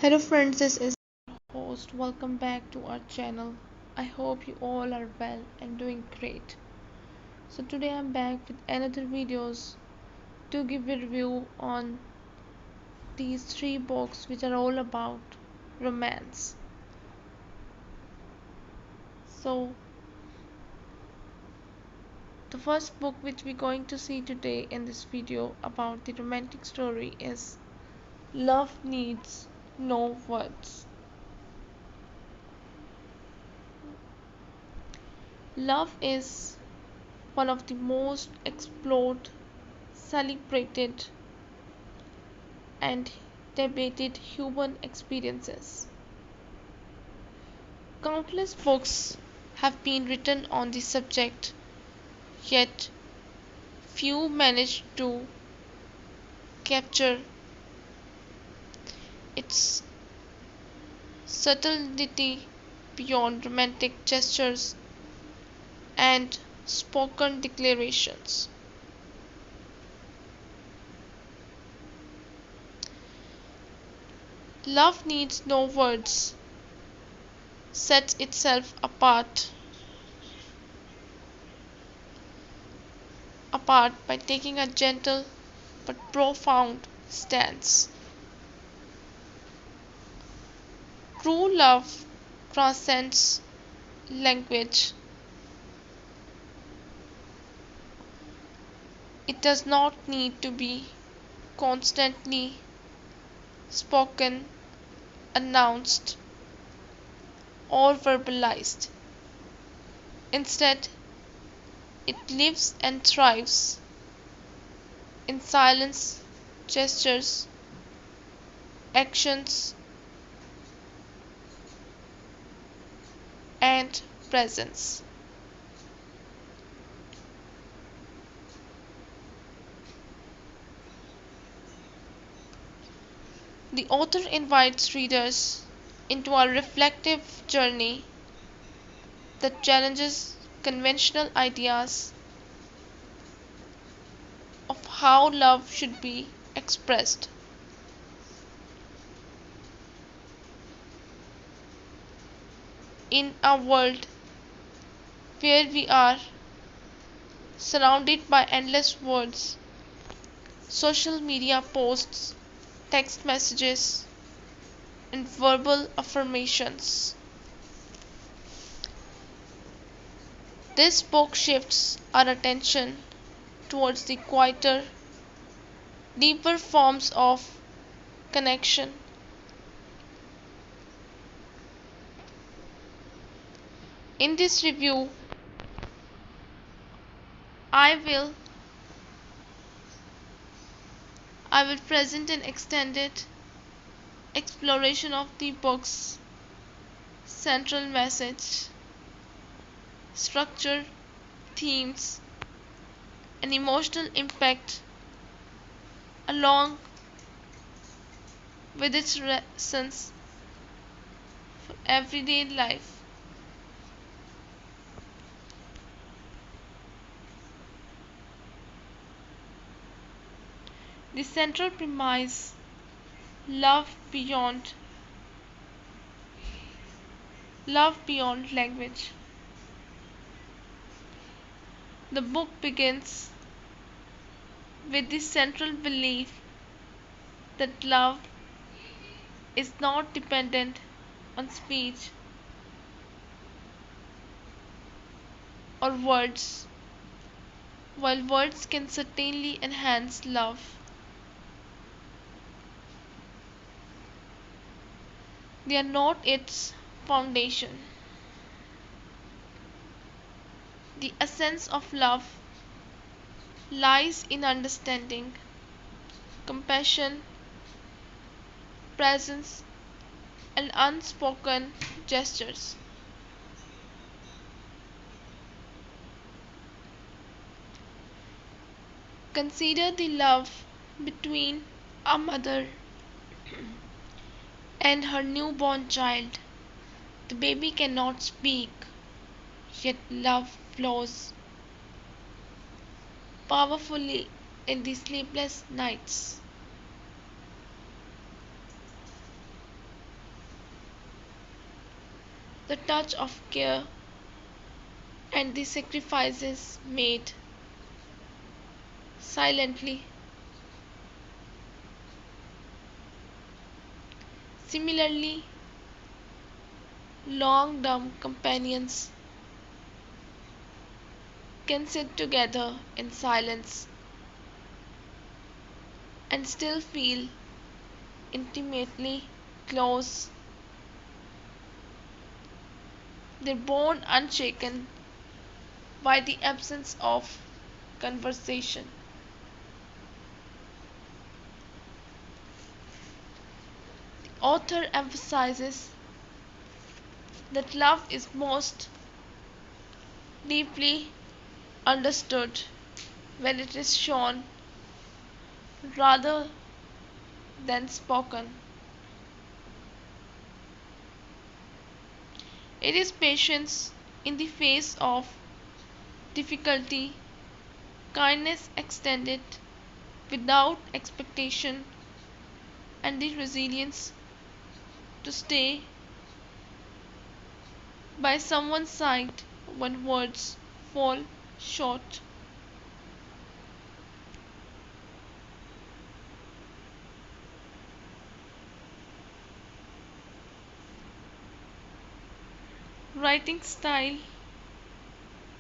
Hello friends, this is your host. Welcome back to our channel. I hope you all are well and doing great. So today I'm back with another videos to give a review on these three books which are all about romance. So the first book which we're going to see today in this video about the romantic story is Love Needs No Words. Love is one of the most explored, celebrated, and debated human experiences. Countless books have been written on the subject, yet few manage to capture its subtlety beyond romantic gestures and spoken declarations. Love Needs No Words sets itself apart by taking a gentle but profound stance. True love transcends language. It does not need to be constantly spoken, announced, or verbalized. Instead, it lives and thrives in silence, gestures, actions, and presence. The author invites readers into a reflective journey that challenges conventional ideas of how love should be expressed. In a world where we are surrounded by endless words, social media posts, text messages, and verbal affirmations, this book shifts our attention towards the quieter, deeper forms of connection. In this review, I will I will present an extended exploration of the book's central message, structure, themes, and emotional impact, along with its lessons for everyday life. The central premise, love beyond language. The book begins with the central belief that love is not dependent on speech or words. While words can certainly enhance love, they are not its foundation. The essence of love lies in understanding, compassion, presence, and unspoken gestures. Consider the love between a mother and her newborn child. The baby cannot speak, yet love flows powerfully in the sleepless nights. the touch of care, and the sacrifices made silently. Similarly, long term companions can sit together in silence and still feel intimately close, their bond unshaken by the absence of conversation. The author emphasizes that love is most deeply understood when it is shown rather than spoken. It is patience in the face of difficulty, kindness extended without expectation, and the resilience to stay by someone's side when words fall short. Writing style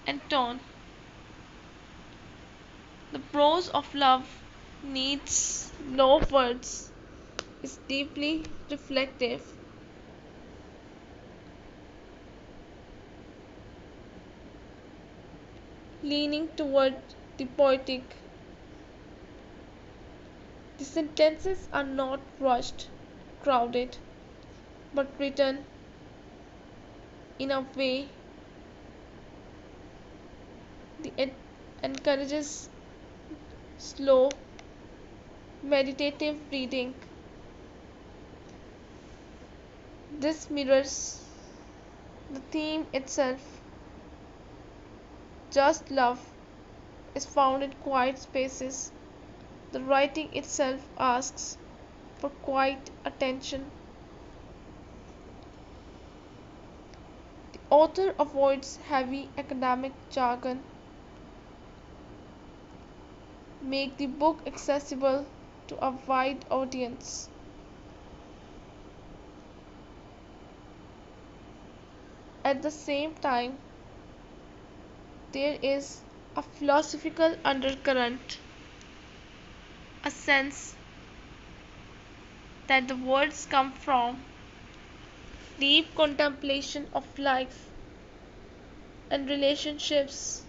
and tone. The prose of love needs no words, is deeply reflective, leaning toward the poetic. The sentences are not rushed, crowded, but written in a way that encourages slow, meditative reading. This mirrors the theme itself. Just love is found in quiet spaces. The writing itself asks for quiet attention. The author avoids heavy academic jargon, make the book accessible to a wide audience. At the same time, there is a philosophical undercurrent, a sense that the words come from deep contemplation of life and relationships.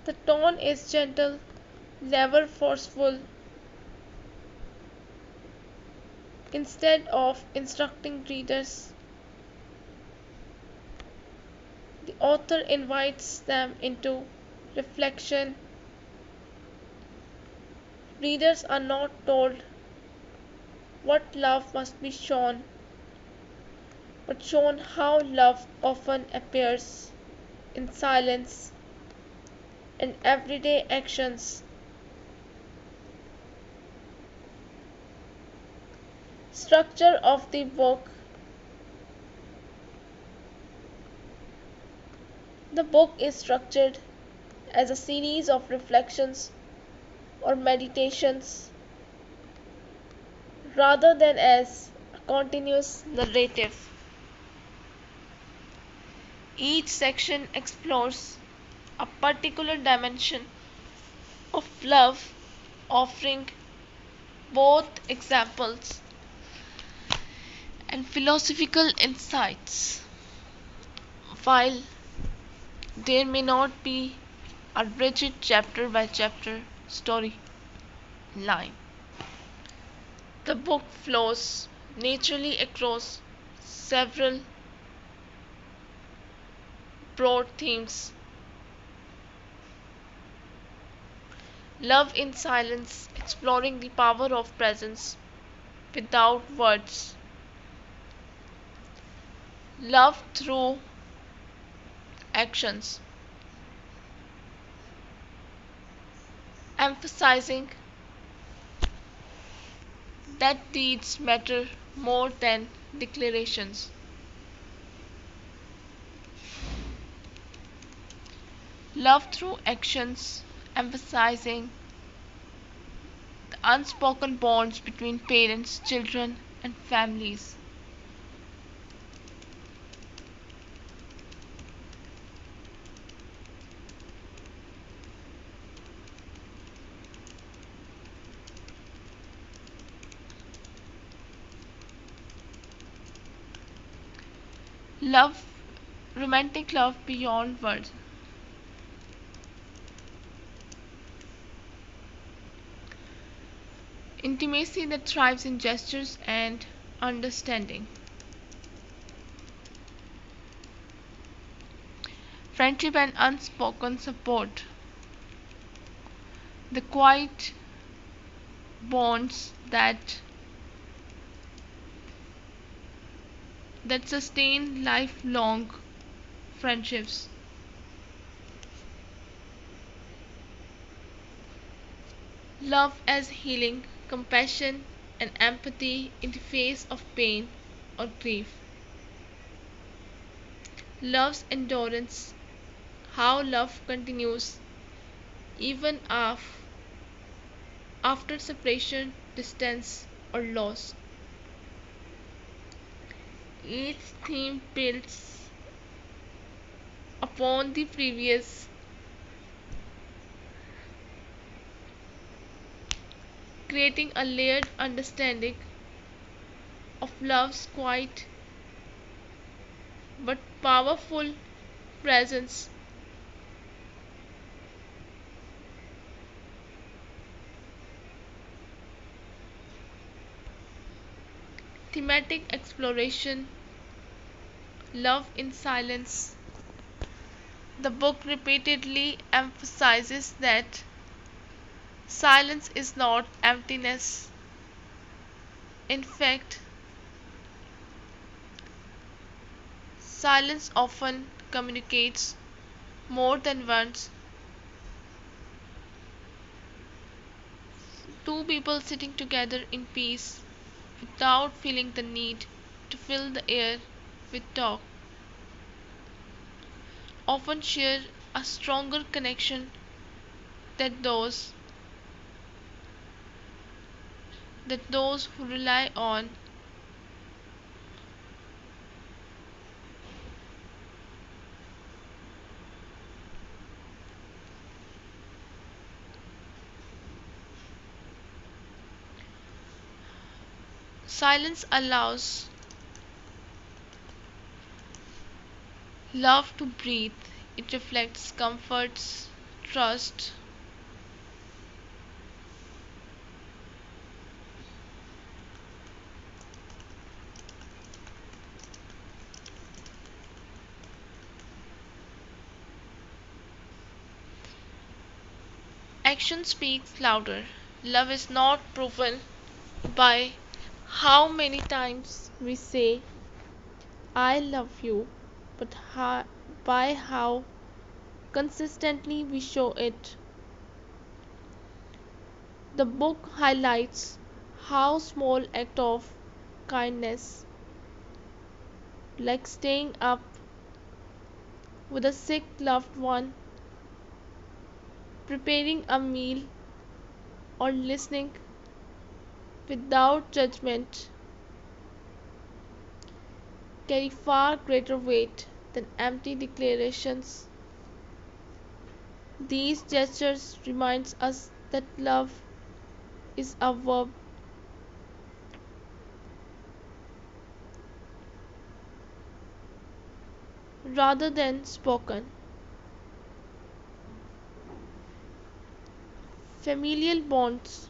The tone is gentle, never forceful. Instead of instructing readers, the author invites them into reflection. Readers are not told what love must be shown, but shown how love often appears in silence and everyday actions. Structure of the book. The book is structured as a series of reflections or meditations rather than as a continuous narrative. Each section explores a particular dimension of love, offering both examples and philosophical insights. While there may not be a rigid chapter by chapter story line, the book flows naturally across several broad themes. Love in silence, exploring the power of presence without words. Love through actions, emphasizing that deeds matter more than declarations. Love through actions, emphasizing the unspoken bonds between parents, children, and families. Love, romantic love beyond words. Intimacy that thrives in gestures and understanding. Friendship and unspoken support. The quiet bonds that sustain lifelong friendships. Love as healing, compassion, and empathy in the face of pain or grief. Love's endurance, how love continues even after separation, distance, or loss. Each theme builds upon the previous, creating a layered understanding of love's quiet but powerful presence. Thematic exploration, love in silence. The book repeatedly emphasizes that silence is not emptiness. In fact, silence often communicates more than words. Two people sitting together in peace without feeling the need to fill the air with talk often share a stronger connection than those who rely on silence. Allows love to breathe. It reflects comforts, trust. Action speaks louder. Love is not proven by how many times we say I love you, but by how consistently we show it. The book highlights how small acts of kindness, like staying up with a sick loved one, preparing a meal, or listening without judgment, carry far greater weight than empty declarations. These gestures remind us that love is a verb rather than spoken. Familial bonds,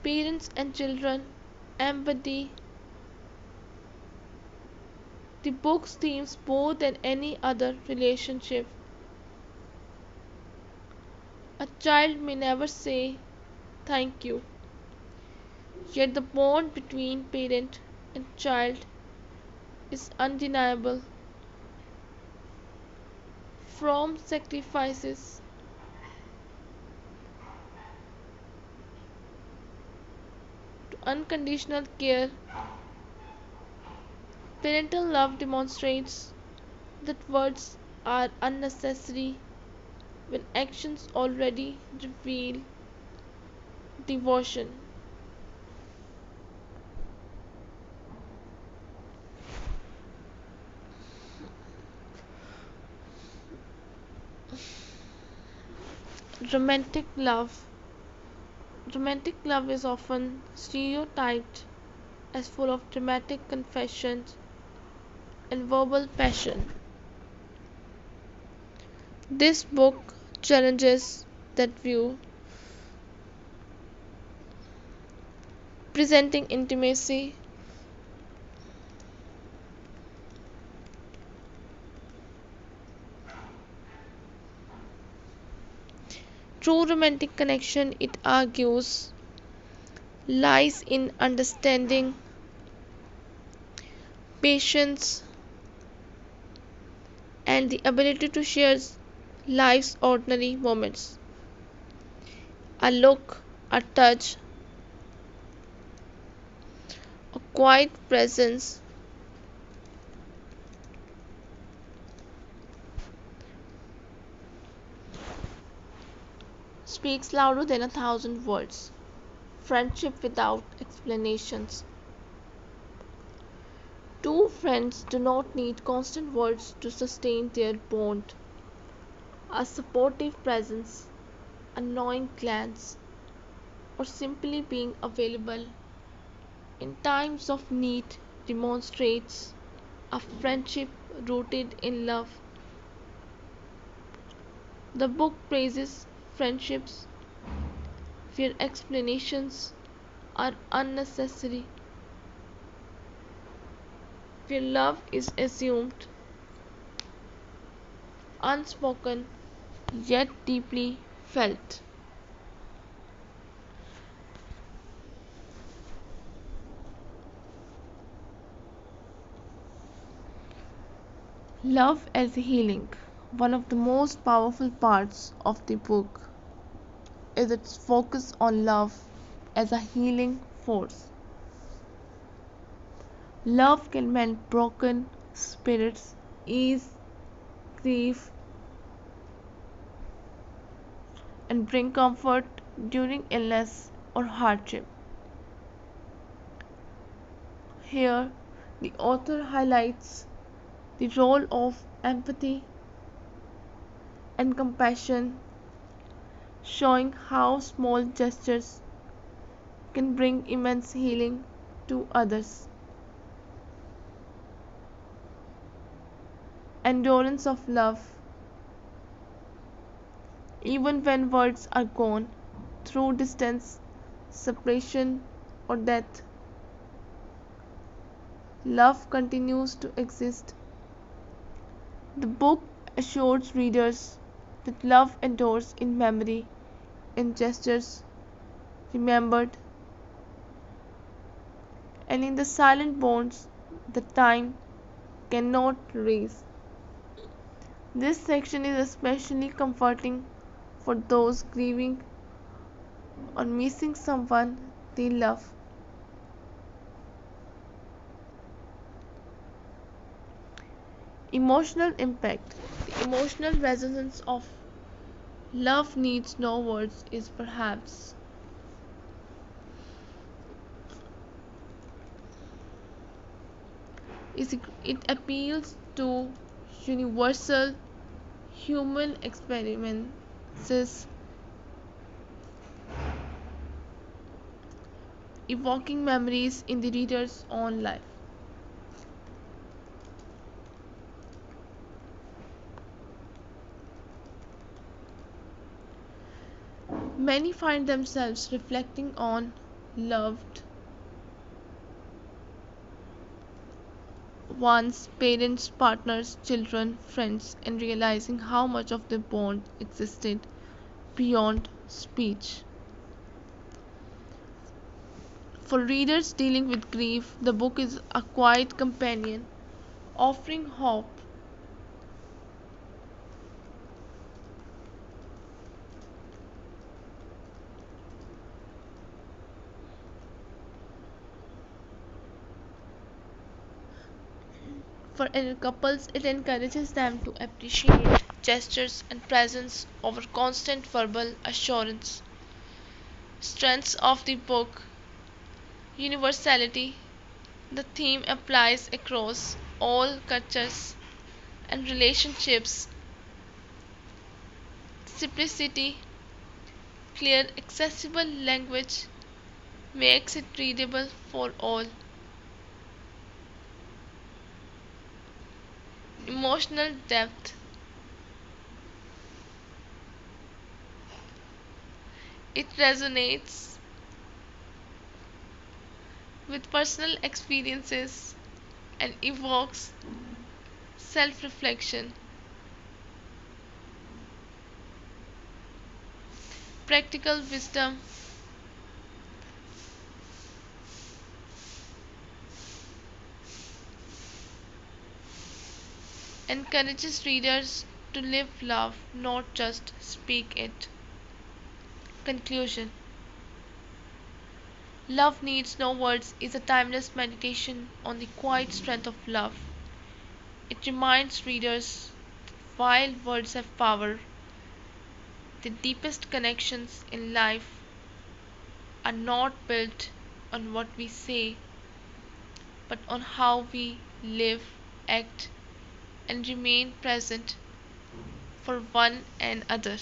parents and children, empathy. The book's themes more than any other relationship. A child may never say thank you, yet the bond between parent and child is undeniable. From sacrifices to unconditional care. Parental love demonstrates that words are unnecessary when actions already reveal devotion. Romantic love. Romantic love is often stereotyped as full of dramatic confessions and verbal passion. This book challenges that view, presenting intimacy, true romantic connection, it argues, lies in understanding, patience, and the ability to share life's ordinary moments. A look, a touch, a quiet presence speaks louder than 1,000 words. Friendship without explanations. Two friends do not need constant words to sustain their bond. A supportive presence, a knowing glance, or simply being available in times of need demonstrates a friendship rooted in love. The book praises friendships where explanations are unnecessary, where love is assumed, unspoken, yet deeply felt. Love as healing. One of the most powerful parts of the book is its focus on love as a healing force. Love can mend broken spirits, ease grief, and bring comfort during illness or hardship. Here, the author highlights the role of empathy and compassion, showing how small gestures can bring immense healing to others. Endurance of love. Even when words are gone, through distance, separation, or death, love continues to exist. The book assures readers that love endures in memory, in gestures remembered, and in the silent bonds that time cannot erase. This section is especially comforting for those grieving or missing someone they love. Emotional impact. The emotional resonance of love needs no words is perhaps it appeals to universal human experiences, evoking memories in the reader's own life. Many find themselves reflecting on loved ones, parents, partners, children, friends, and realizing how much of the bond existed beyond speech. For readers dealing with grief, the book is a quiet companion, offering hope For couples, it encourages them to appreciate gestures and presence over constant verbal assurance. Strengths of the book: universality. The theme applies across all cultures and relationships. Simplicity. Clear, accessible language makes it readable for all. Emotional depth. It resonates with personal experiences and evokes self reflection. Practical wisdom. Encourages readers to live love, not just speak it. Conclusion: Love Needs No Words is a timeless meditation on the quiet strength of love. It reminds readers that while words have power, the deepest connections in life are not built on what we say, but on how we live, act, and remain present for one another.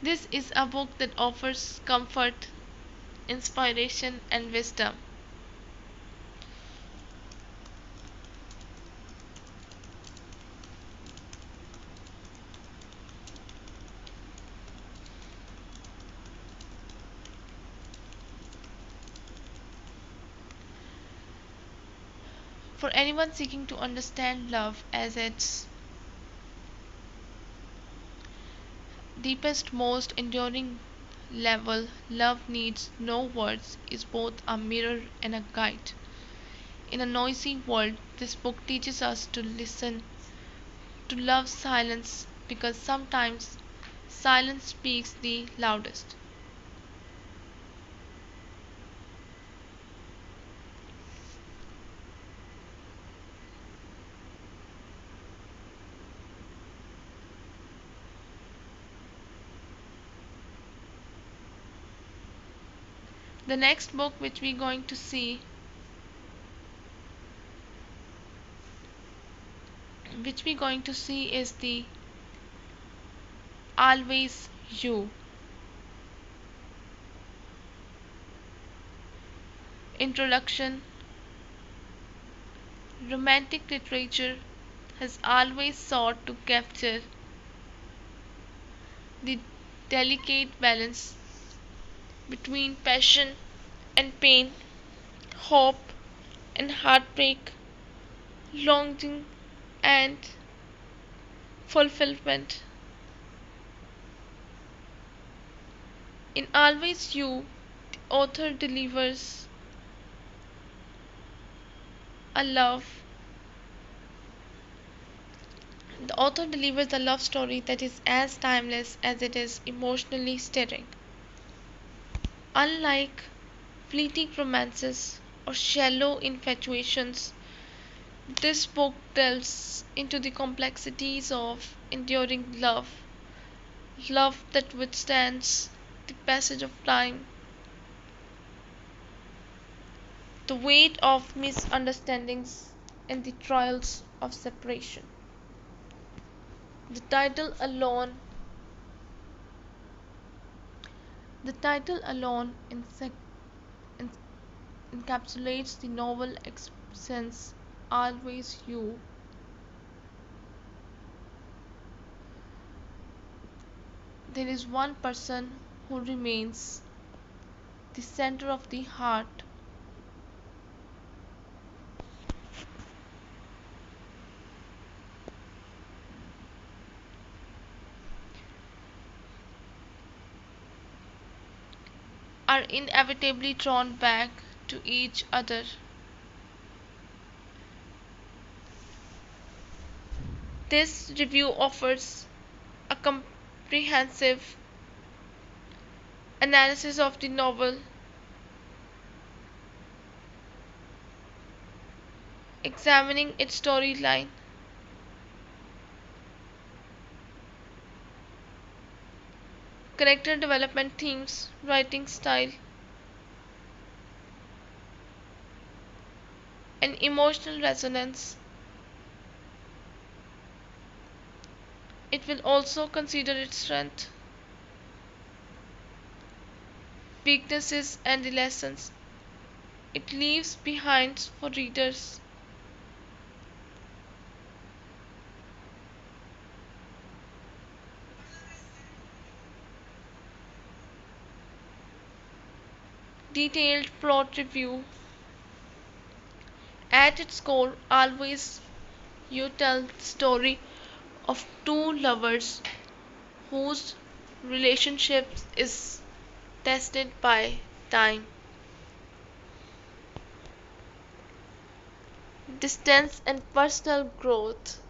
This is a book that offers comfort, inspiration, and wisdom. For anyone seeking to understand love as its deepest, most enduring level, Love Needs No Words is both a mirror and a guide. In a noisy world, this book teaches us to listen, to love silence, because sometimes silence speaks the loudest. The next book which we going to see is the Always You. Introduction. Romantic literature has always sought to capture the delicate balance between passion and pain, hope and heartbreak, longing and fulfillment. In Always You, the author delivers a love the author delivers a love story that is as timeless as it is emotionally stirring. Unlike fleeting romances or shallow infatuations, this book delves into the complexities of enduring love, love that withstands the passage of time, the weight of misunderstandings, and the trials of separation. The title alone the title alone en- encapsulates the novel essence. Always You. There is one person who remains the center of the heart. Are inevitably drawn back to each other. This review offers a comprehensive analysis of the novel, examining its storyline, character development themes, writing style, and emotional resonance. It will also consider its strength, weaknesses, and the lessons it leaves behind for readers. Detailed plot review. At its core, always you tell the story of two lovers whose relationship is tested by time, distance, and personal growth.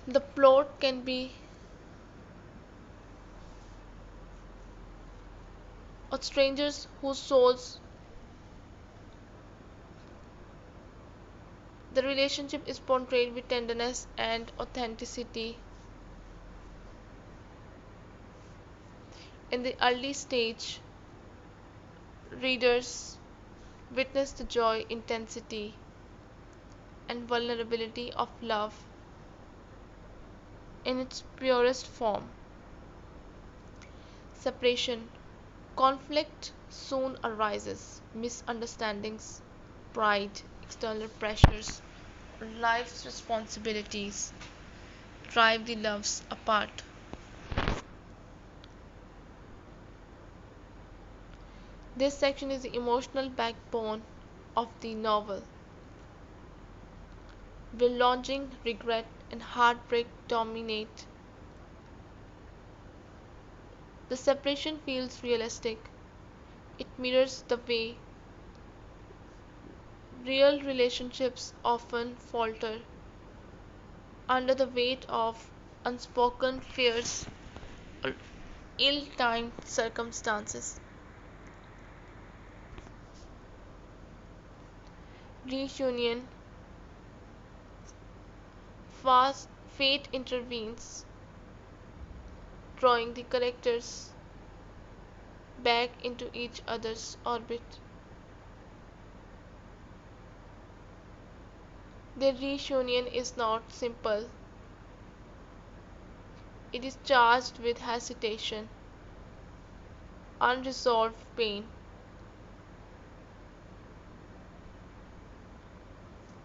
The plot can be of strangers whose souls, the relationship is portrayed with tenderness and authenticity. In the early stage, readers witness the joy, intensity, and vulnerability of love in its purest form. Separation. Conflict soon arises. Misunderstandings, pride, external pressures, or life's responsibilities drive the loves apart. This section is the emotional backbone of the novel, where longing, regret, and heartbreak dominate. The separation feels realistic. It mirrors the way real relationships often falter under the weight of unspoken fears or ill-timed circumstances. Reunion. Fast fate intervenes, drawing the characters back into each other's orbit. Their reunion is not simple. It is charged with hesitation, unresolved pain,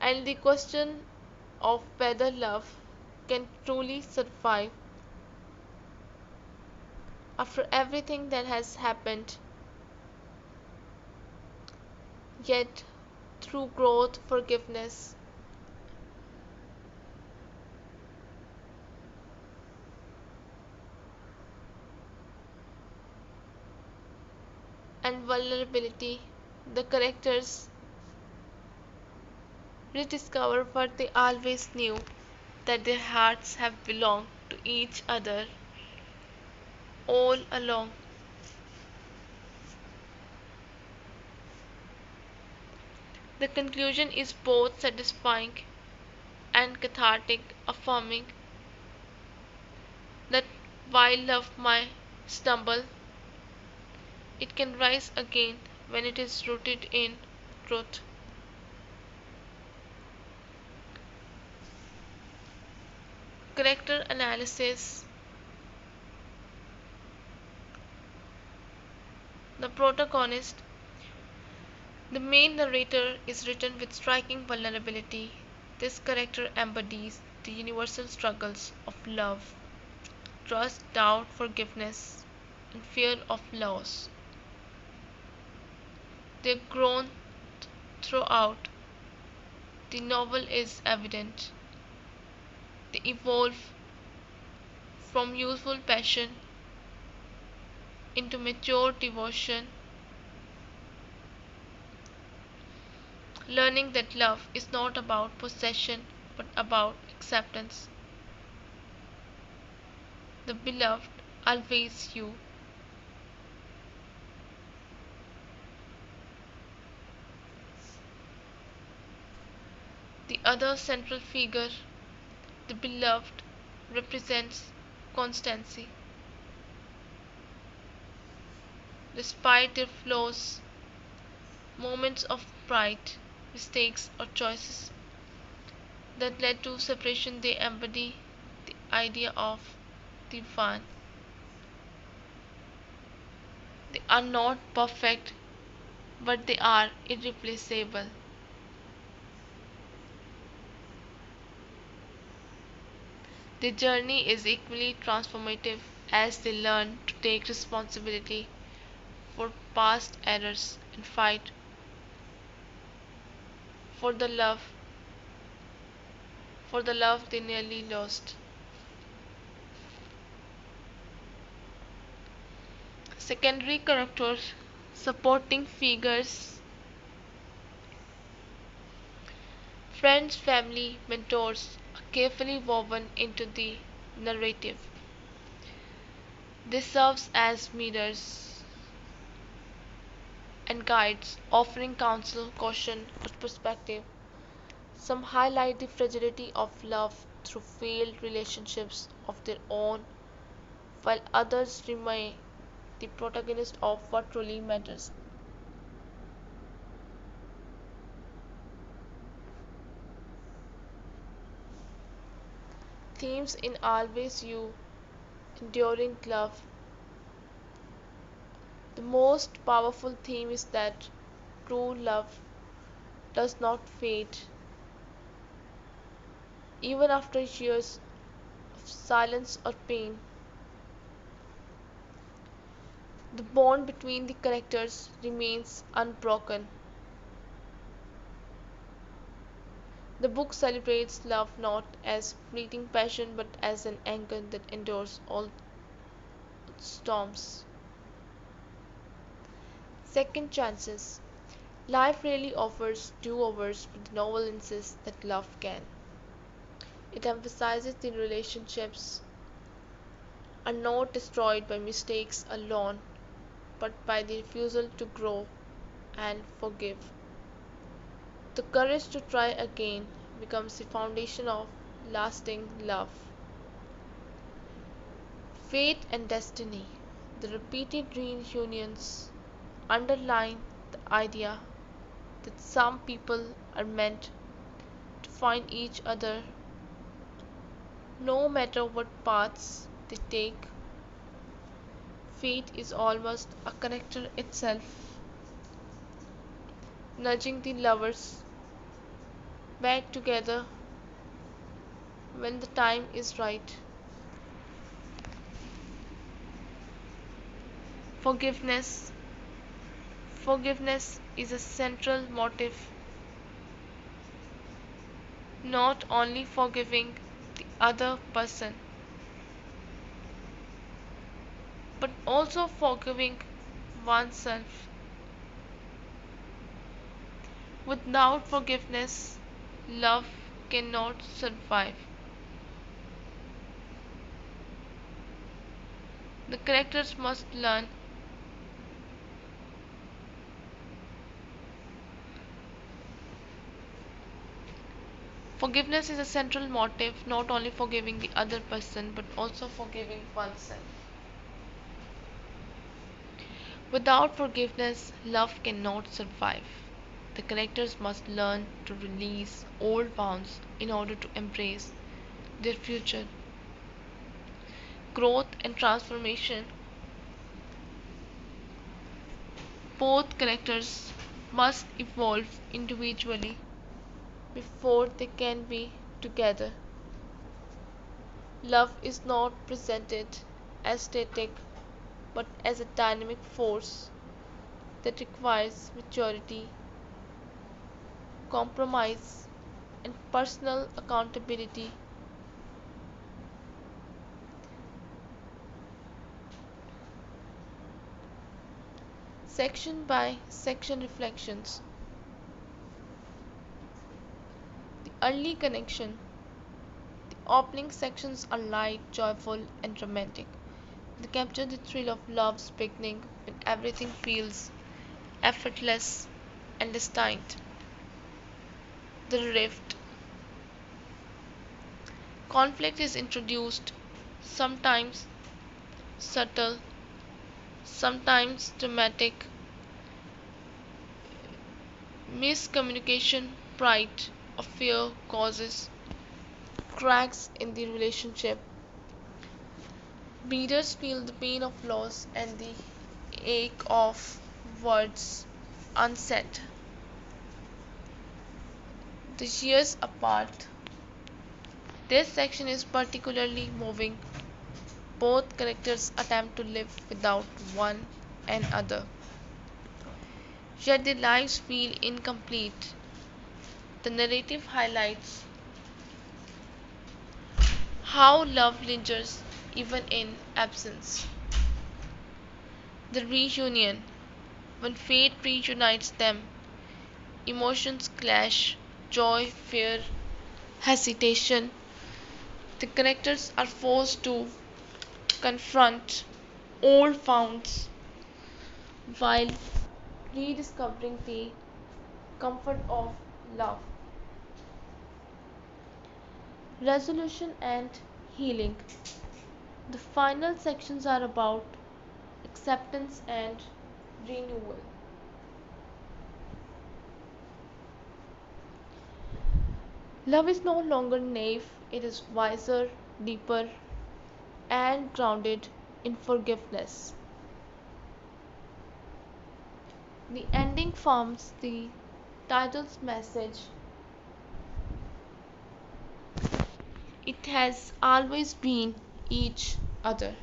and the question of whether love can truly survive after everything that has happened. Yet, through growth, forgiveness, and vulnerability, the characters rediscover what they always knew, that their hearts have belonged to each other all along. The conclusion is both satisfying and cathartic, affirming that while love might stumble, it can rise again when it is rooted in truth. Character analysis. The protagonist, the main narrator, is written with striking vulnerability. This character embodies the universal struggles of love, trust, doubt, forgiveness, and fear of loss. Their growth throughout the novel is evident. They evolve from youthful passion into mature devotion, learning that love is not about possession but about acceptance. The beloved, always you. The other central figure, the beloved, represents constancy. Despite their flaws, moments of pride, mistakes, or choices that led to separation, they embody the idea of the one. They are not perfect, but they are irreplaceable. Their journey is equally transformative as they learn to take responsibility for past errors and fight for the love they nearly lost. Secondary characters, supporting figures, friends, family, mentors are carefully woven into the narrative. They serve as mirrors and guides, offering counsel, caution, or perspective. Some highlight the fragility of love through failed relationships of their own, while others remain the protagonist of what truly matters. Themes in Always You, enduring love. The most powerful theme is that true love does not fade, even after years of silence or pain. The bond between the characters remains unbroken. The book celebrates love not as fleeting passion but as an anchor that endures all storms. Second chances. Life really offers do-overs, but the novel insists that love can. It emphasizes the relationships are not destroyed by mistakes alone, but by the refusal to grow and forgive. The courage to try again becomes the foundation of lasting love. Fate and destiny. The repeated reunions underline the idea that some people are meant to find each other no matter what paths they take. Fate is almost a character itself, nudging the lovers back together when the time is right. Forgiveness. Forgiveness is a central motive, not only forgiving the other person, but also forgiving oneself. Without forgiveness, love cannot survive. The characters must learn forgiveness is a central motive, not only forgiving the other person but also forgiving oneself. Without forgiveness, love cannot survive. The characters must learn to release old wounds in order to embrace their future. Growth and transformation. Both characters must evolve individually before they can be together. Love is not presented as static but as a dynamic force that requires maturity, compromise, and personal accountability. Section by section reflections. The early connection. The opening sections are light, joyful, and romantic. They capture the thrill of love's beginning when everything feels effortless and distinct. The rift. Conflict is introduced, sometimes subtle, sometimes dramatic. Miscommunication, pride, or fear causes cracks in the relationship. Readers feel the pain of loss and the ache of words unsaid. The years apart. This section is particularly moving. Both characters attempt to live without one another, yet their lives feel incomplete. The narrative highlights how love lingers even in absence. The reunion. When fate reunites them, emotions clash, joy, fear, hesitation. The characters are forced to confront old wounds while rediscovering the comfort of love. Resolution and healing. The final sections are about acceptance and renewal. Love is no longer naive, it is wiser, deeper, and grounded in forgiveness. The ending forms the title's message. It has always been each other.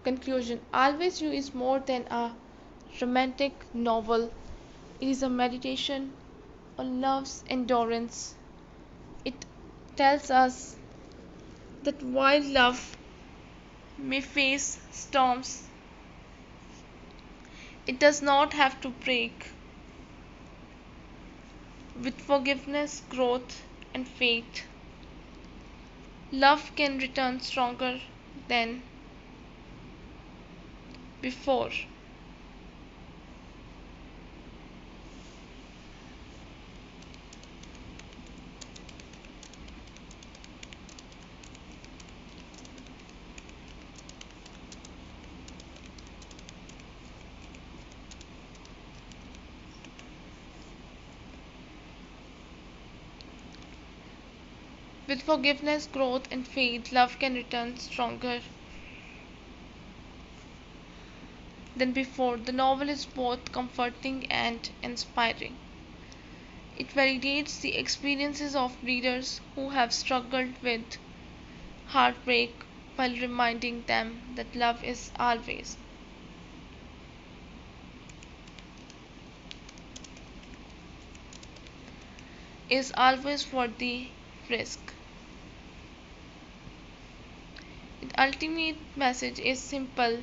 Conclusion. Always You is more than a romantic novel. It is a meditation on love's endurance. It tells us that while love may face storms, it does not have to break. With forgiveness, growth, and faith, love can return stronger than before. With forgiveness, growth, and faith, love can return stronger than before. The novel is both comforting and inspiring. It validates the experiences of readers who have struggled with heartbreak while reminding them that love is always worth the risk. The ultimate message is simple.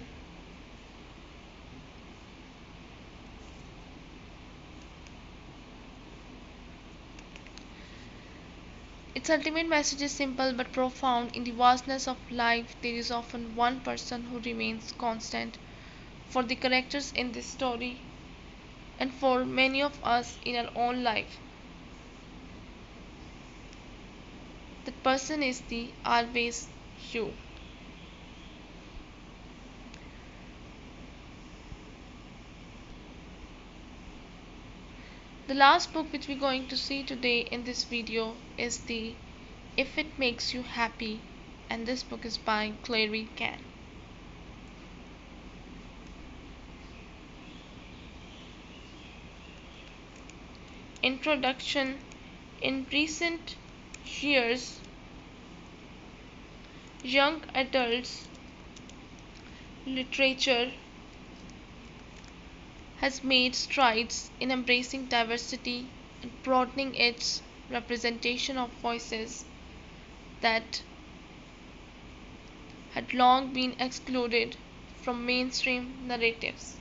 Its ultimate message is simple but profound. In the vastness of life, there is often one person who remains constant. For the characters in this story, and for many of us in our own life, that person is the always you. The last book which we're going to see today in this video is the If It Makes You Happy, and this book is by Clary Can. Introduction. In recent years, young adults literature has made strides in embracing diversity and broadening its representation of voices that had long been excluded from mainstream narratives.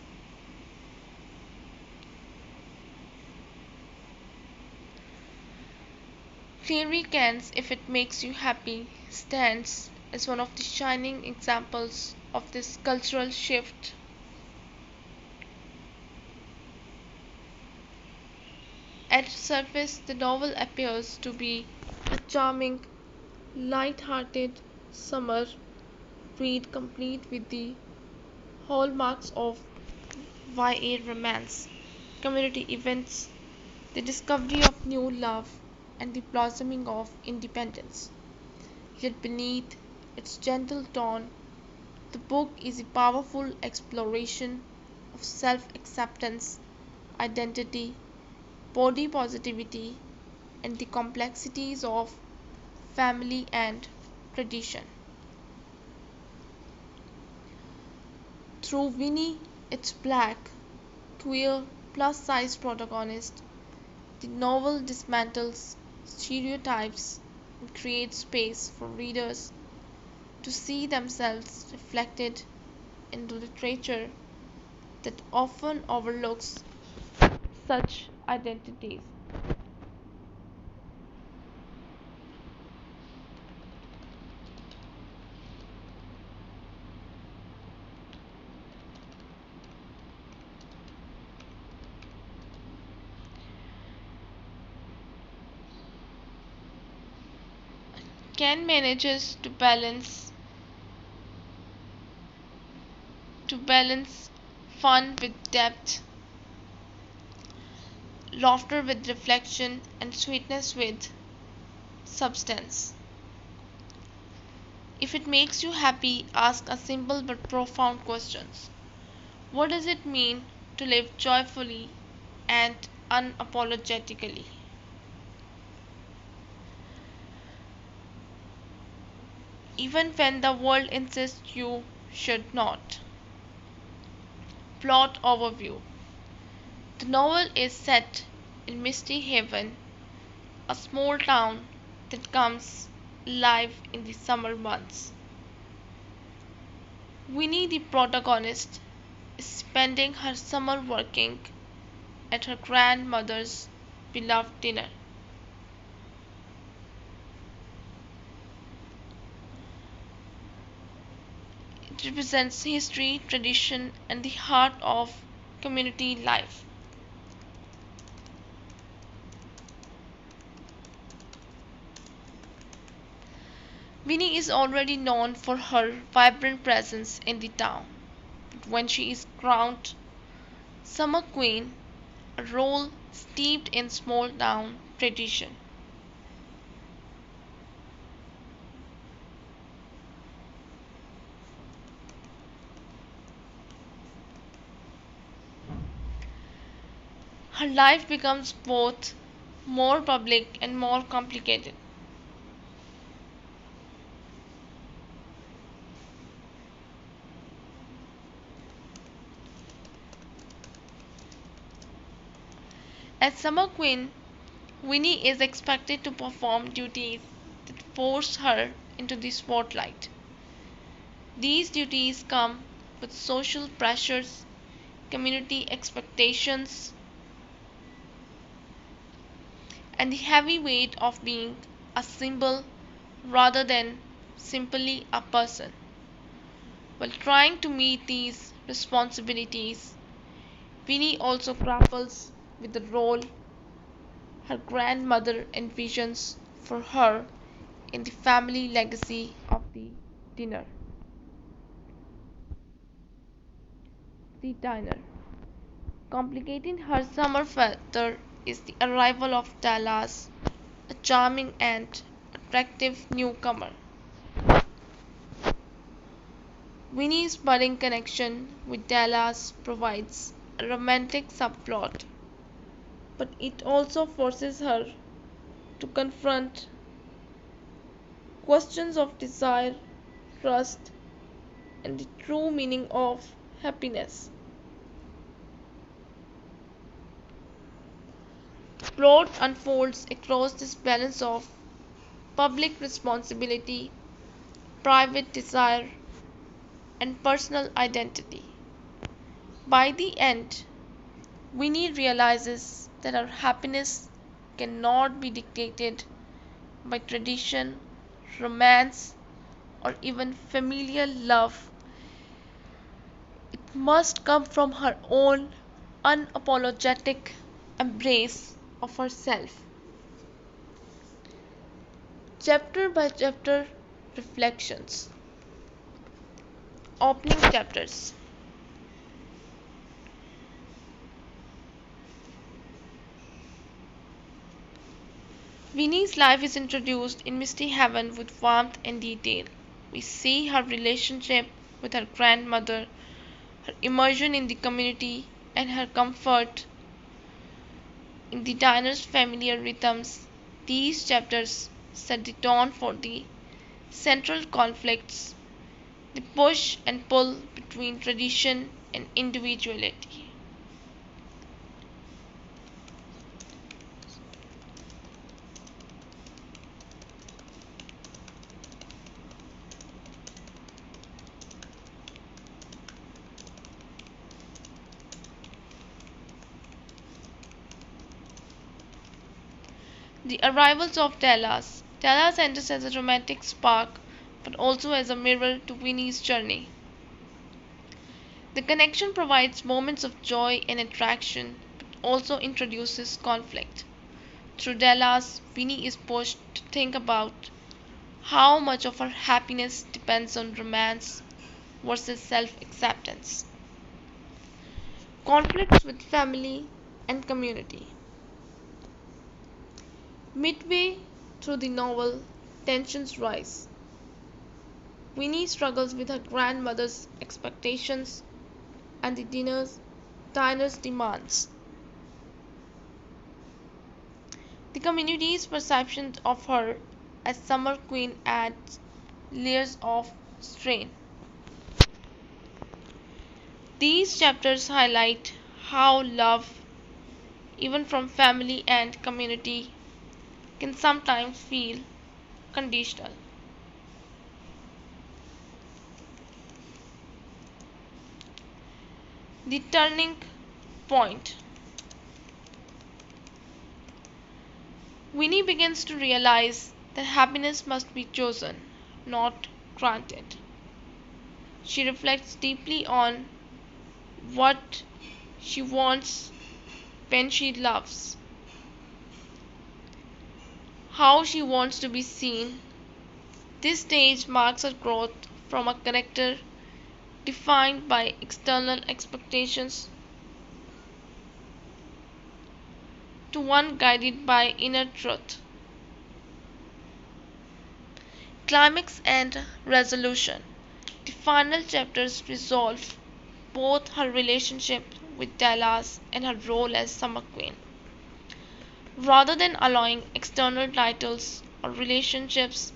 Clary Can's If It Makes You Happy stands as one of the shining examples of this cultural shift. At surface, the novel appears to be a charming, light-hearted summer read complete with the hallmarks of YA romance, community events, the discovery of new love, and the blossoming of independence. Yet beneath its gentle tone, the book is a powerful exploration of self-acceptance, identity, body positivity, and the complexities of family and tradition. Through Winnie, its black, queer, plus-size protagonist, the novel dismantles stereotypes and creates space for readers to see themselves reflected in literature that often overlooks such identities. Ken manages to balance fun with depth, laughter with reflection, and sweetness with substance. If it makes you happy, ask a simple but profound questions. What does it mean to live joyfully and unapologetically? Even when the world insists you should not. Plot overview. The novel is set in Misty Haven, a small town that comes alive in the summer months. Winnie, the protagonist, is spending her summer working at her grandmother's beloved dinner. It represents history, tradition, and the heart of community life. Winnie is already known for her vibrant presence in the town, but when she is crowned Summer Queen, a role steeped in small town tradition, her life becomes both more public and more complicated. As Summer Queen, Winnie is expected to perform duties that force her into the spotlight. These duties come with social pressures, community expectations, and the heavy weight of being a symbol rather than simply a person. While trying to meet these responsibilities, Winnie also grapples with the role her grandmother envisions for her in the family legacy of the dinner. The diner. Complicating her summer feather is the arrival of Dallas, a charming and attractive newcomer. Winnie's budding connection with Dallas provides a romantic subplot, but it also forces her to confront questions of desire, trust, and the true meaning of happiness. The plot unfolds across this balance of public responsibility, private desire, and personal identity. By the end, Winnie realizes that her happiness cannot be dictated by tradition, romance, or even familial love. It must come from her own unapologetic embrace of herself. Chapter by chapter reflections. Opening chapters. Winnie's life is introduced in Misty Heaven with warmth and detail. We see her relationship with her grandmother, her immersion in the community, and her comfort in the diner's familiar rhythms. These chapters set the tone for the central conflicts, the push and pull between tradition and individuality. The arrivals of Dallas. Dallas enters as a romantic spark, but also as a mirror to Winnie's journey. The connection provides moments of joy and attraction, but also introduces conflict. Through Dallas, Winnie is pushed to think about how much of her happiness depends on romance versus self acceptance. Conflicts with family and community. Midway through the novel, tensions rise. Winnie struggles with her grandmother's expectations and the diner's demands. The community's perception of her as summer queen adds layers of strain. These chapters highlight how love, even from family and community, can sometimes feel conditional. The turning point. Winnie begins to realize that happiness must be chosen, not granted. She reflects deeply on what she wants when she loves, how she wants to be seen. This stage marks her growth from a character defined by external expectations to one guided by inner truth. Climax and resolution. The final chapters resolve both her relationship with Dallas and her role as Summer Queen. Rather than allowing external titles or relationships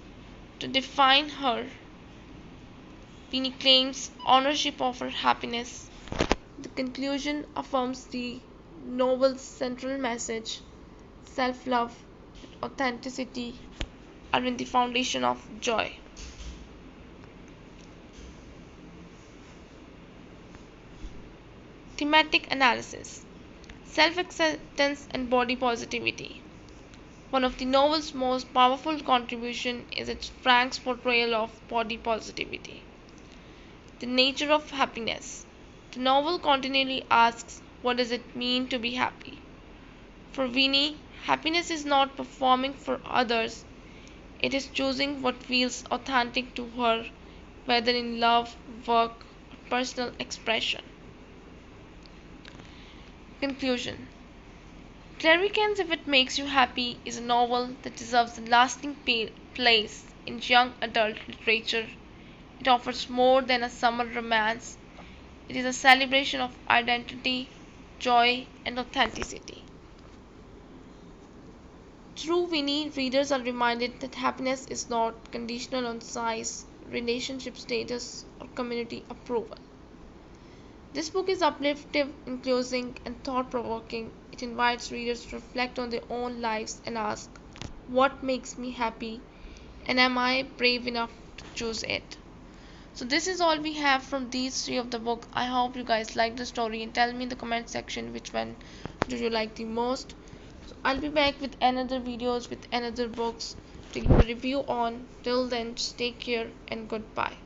to define her, Winnie claims ownership of her happiness. The conclusion affirms the novel's central message: self love and authenticity are in the foundation of joy. Thematic analysis. Self acceptance and body positivity. One of the novel's most powerful contributions is its frank portrayal of body positivity. The nature of happiness. The novel continually asks, what does it mean to be happy? For Winnie, happiness is not performing for others, it is choosing what feels authentic to her, whether in love, work, or personal expression. Conclusion. Claricans If It Makes You Happy is a novel that deserves a lasting place in young adult literature. It offers more than a summer romance. It is a celebration of identity, joy, and authenticity. Through Winnie, readers are reminded that happiness is not conditional on size, relationship status, or community approval. This book is uplifting, inclusive, and thought provoking. It invites readers to reflect on their own lives and ask, what makes me happy, and am I brave enough to choose it? So this is all we have from these three of the book. I hope you guys like the story, and tell me in the comment section which one do you like the most. So I'll be back with another videos with another books to give a review on. Till then, just take care and goodbye.